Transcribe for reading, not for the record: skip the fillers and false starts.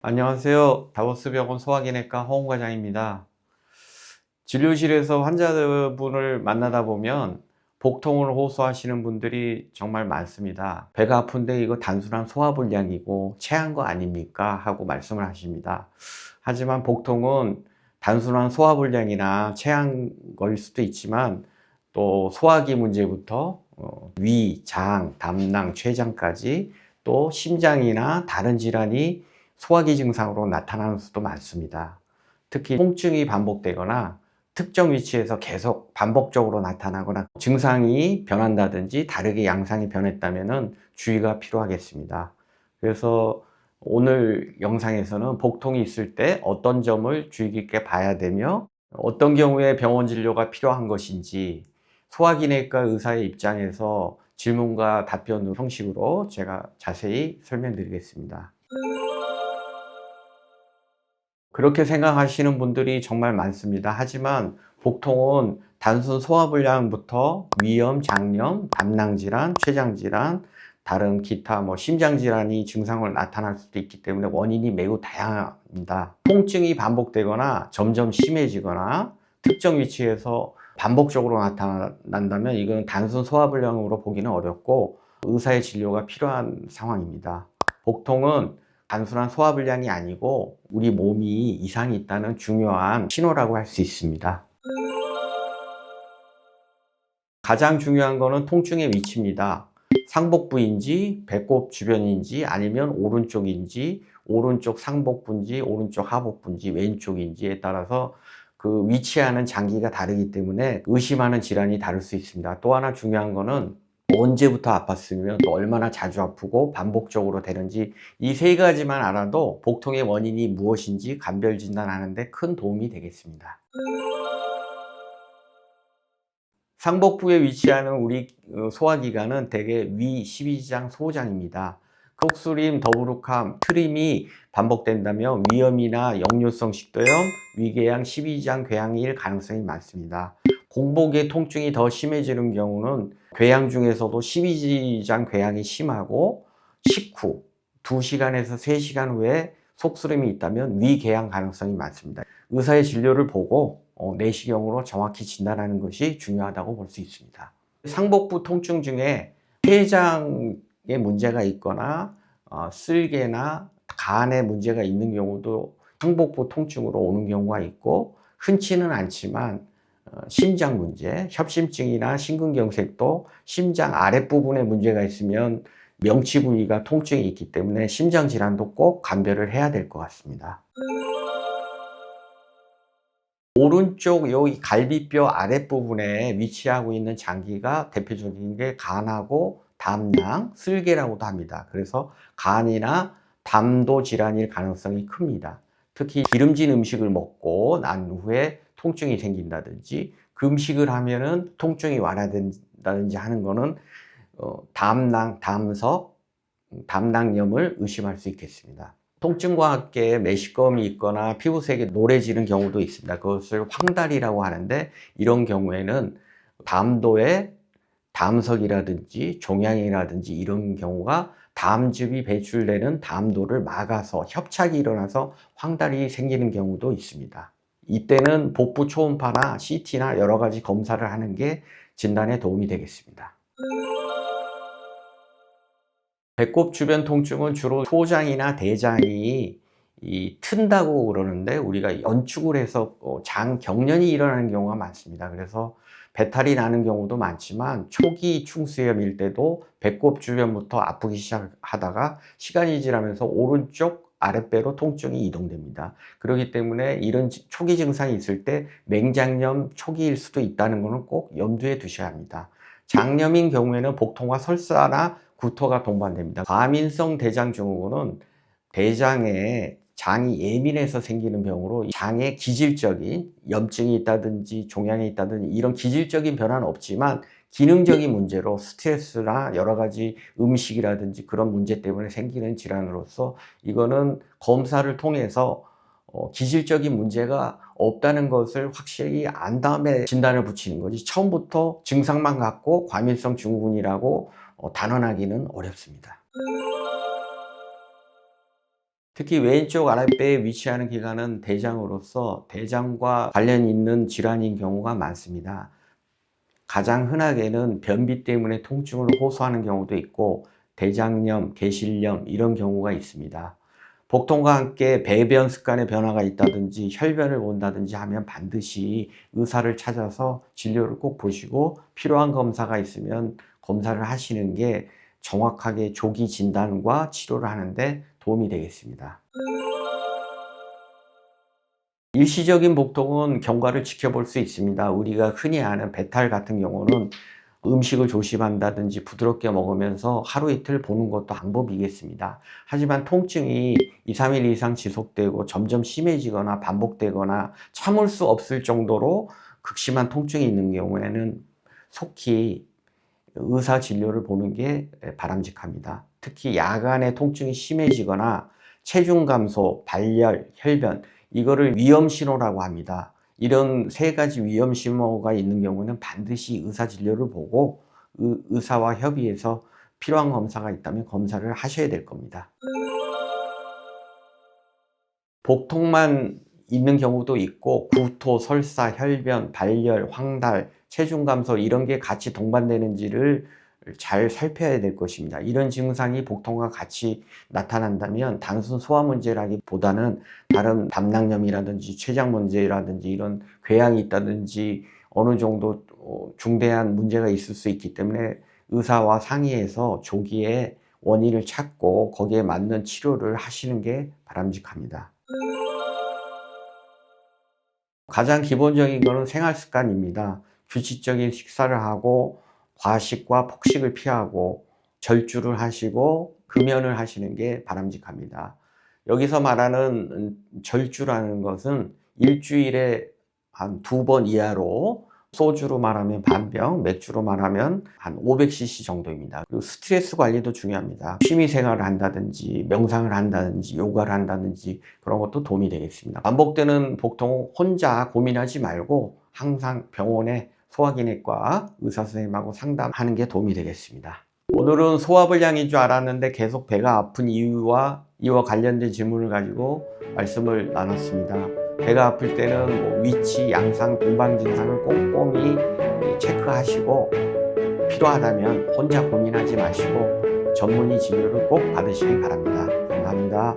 안녕하세요. 다보스병원 소화기내과 허웅 과장입니다. 진료실에서 환자분을 만나다 보면 복통을 호소하시는 분들이 정말 많습니다. 배가 아픈데 이거 단순한 소화불량이고 체한 거 아닙니까? 하고 말씀을 하십니다. 하지만 복통은 단순한 소화불량이나 체한 거일 수도 있지만 또 소화기 문제부터 위, 장, 담낭, 췌장까지 또 심장이나 다른 질환이 소화기 증상으로 나타나는 수도 많습니다. 특히 통증이 반복되거나 특정 위치에서 계속 반복적으로 나타나거나 증상이 변한다든지 다르게 양상이 변했다면 주의가 필요하겠습니다. 그래서 오늘 영상에서는 복통이 있을 때 어떤 점을 주의 깊게 봐야 되며 어떤 경우에 병원 진료가 필요한 것인지 소화기내과 의사의 입장에서 질문과 답변 형식으로 제가 자세히 설명드리겠습니다. 그렇게 생각하시는 분들이 정말 많습니다. 하지만 복통은 단순 소화불량부터 위염, 장염, 담낭질환, 췌장질환, 다른 기타 심장질환이 증상을 나타날 수도 있기 때문에 원인이 매우 다양합니다. 통증이 반복되거나 점점 심해지거나 특정 위치에서 반복적으로 나타난다면 이건 단순 소화불량으로 보기는 어렵고 의사의 진료가 필요한 상황입니다. 복통은 단순한 소화불량이 아니고 우리 몸이 이상이 있다는 중요한 신호라고 할 수 있습니다. 가장 중요한 거는 통증의 위치입니다. 상복부인지 배꼽 주변인지 아니면 오른쪽인지 오른쪽 상복부인지 오른쪽 하복부인지 왼쪽인지에 따라서 그 위치하는 장기가 다르기 때문에 의심하는 질환이 다를 수 있습니다. 또 하나 중요한 거는 언제부터 아팠으면 또 얼마나 자주 아프고 반복적으로 되는지 이 세 가지만 알아도 복통의 원인이 무엇인지 감별 진단하는 데 큰 도움이 되겠습니다. 상복부에 위치하는 우리 소화기관은 대개 위 12장, 소장입니다. kok수림, 더부룩함, 트림이 반복된다면 위염이나 역류성 식도염, 위궤양, 12장 궤양일 가능성이 많습니다. 공복에 통증이 더 심해지는 경우는 궤양 중에서도 12장 궤양이 심하고 식후 2시간에서 3시간 후에 속쓰림이 있다면 위궤양 가능성이 많습니다. 의사의 진료를 보고 내시경으로 정확히 진단하는 것이 중요하다고 볼 수 있습니다. 상복부 통증 중에 췌장에 문제가 있거나 쓸개나 간에 문제가 있는 경우도 상복부 통증으로 오는 경우가 있고 흔치는 않지만 심장 문제, 협심증이나 심근경색도 심장 아랫부분에 문제가 있으면 명치 부위가 통증이 있기 때문에 심장 질환도 꼭 감별을 해야 될 것 같습니다. 오른쪽 여기 갈비뼈 아랫부분에 위치하고 있는 장기가 대표적인 게 간하고 담낭, 쓸개라고도 합니다. 그래서 간이나 담도 질환일 가능성이 큽니다. 특히 기름진 음식을 먹고 난 후에 통증이 생긴다든지 금식을 하면은 통증이 완화된다든지 하는 거는 담낭, 담석, 담낭염을 의심할 수 있겠습니다. 통증과 함께 매식감이 있거나 피부색이 노래지는 경우도 있습니다. 그것을 황달이라고 하는데 이런 경우에는 담도에 담석이라든지 종양이라든지 이런 경우가 담즙이 배출되는 담도를 막아서 협착이 일어나서 황달이 생기는 경우도 있습니다. 이때는 복부 초음파나 CT나 여러 가지 검사를 하는 게 진단에 도움이 되겠습니다. 배꼽 주변 통증은 주로 소장이나 대장이 튼다고 그러는데 우리가 연축을 해서 장 경련이 일어나는 경우가 많습니다. 그래서 배탈이 나는 경우도 많지만 초기 충수염일 때도 배꼽 주변부터 아프기 시작하다가 시간이 지나면서 오른쪽 아랫배로 통증이 이동됩니다. 그렇기 때문에 이런 초기 증상이 있을 때 맹장염 초기일 수도 있다는 것은 꼭 염두에 두셔야 합니다. 장염인 경우에는 복통과 설사나 구토가 동반됩니다. 과민성 대장증후군은 대장에 장이 예민해서 생기는 병으로 장에 기질적인 염증이 있다든지 종양이 있다든지 이런 기질적인 변화는 없지만 기능적인 문제로 스트레스나 여러 가지 음식이라든지 그런 문제 때문에 생기는 질환으로서 이거는 검사를 통해서 기질적인 문제가 없다는 것을 확실히 안 다음에 진단을 붙이는 거지 처음부터 증상만 갖고 과민성 증후군이라고 단언하기는 어렵습니다. 특히 왼쪽 아랫배에 위치하는 기관은 대장으로서 대장과 관련 있는 질환인 경우가 많습니다. 가장 흔하게는 변비 때문에 통증을 호소하는 경우도 있고 대장염, 개실염 이런 경우가 있습니다. 복통과 함께 배변 습관의 변화가 있다든지 혈변을 본다든지 하면 반드시 의사를 찾아서 진료를 꼭 보시고 필요한 검사가 있으면 검사를 하시는 게 정확하게 조기 진단과 치료를 하는데 도움이 되겠습니다. 일시적인 복통은 경과를 지켜볼 수 있습니다. 우리가 흔히 아는 배탈 같은 경우는 음식을 조심한다든지 부드럽게 먹으면서 하루 이틀 보는 것도 방법이겠습니다. 하지만 통증이 2, 3일 이상 지속되고 점점 심해지거나 반복되거나 참을 수 없을 정도로 극심한 통증이 있는 경우에는 속히 의사 진료를 보는 게 바람직합니다. 특히 야간에 통증이 심해지거나 체중 감소, 발열, 혈변 이거를 위험 신호라고 합니다. 이런 세 가지 위험 신호가 있는 경우는 반드시 의사 진료를 보고 의사와 협의해서 필요한 검사가 있다면 검사를 하셔야 될 겁니다. 복통만 있는 경우도 있고 구토, 설사, 혈변, 발열, 황달, 체중 감소 이런 게 같이 동반되는지를 잘 살펴야 될 것입니다. 이런 증상이 복통과 같이 나타난다면 단순 소화 문제라기보다는 다른 담낭염이라든지 췌장 문제라든지 이런 궤양이 있다든지 어느 정도 중대한 문제가 있을 수 있기 때문에 의사와 상의해서 조기에 원인을 찾고 거기에 맞는 치료를 하시는 게 바람직합니다. 가장 기본적인 것은 생활 습관입니다. 규칙적인 식사를 하고 과식과 폭식을 피하고 절주를 하시고 금연을 하시는 게 바람직합니다. 여기서 말하는 절주라는 것은 일주일에 한 2번 이하로 소주로 말하면 반병, 맥주로 말하면 한 500cc 정도입니다. 그리고 스트레스 관리도 중요합니다. 취미 생활을 한다든지 명상을 한다든지 요가를 한다든지 그런 것도 도움이 되겠습니다. 반복되는 복통 혼자 고민하지 말고 항상 병원에 소화기내과 의사 선생님하고 상담하는 게 도움이 되겠습니다. 오늘은 소화불량인 줄 알았는데 계속 배가 아픈 이유와 이와 관련된 질문을 가지고 말씀을 나눴습니다. 배가 아플 때는 위치, 양상, 동반 증상을 꼼꼼히 체크하시고 필요하다면 혼자 고민하지 마시고 전문의 진료를 꼭 받으시기 바랍니다. 감사합니다.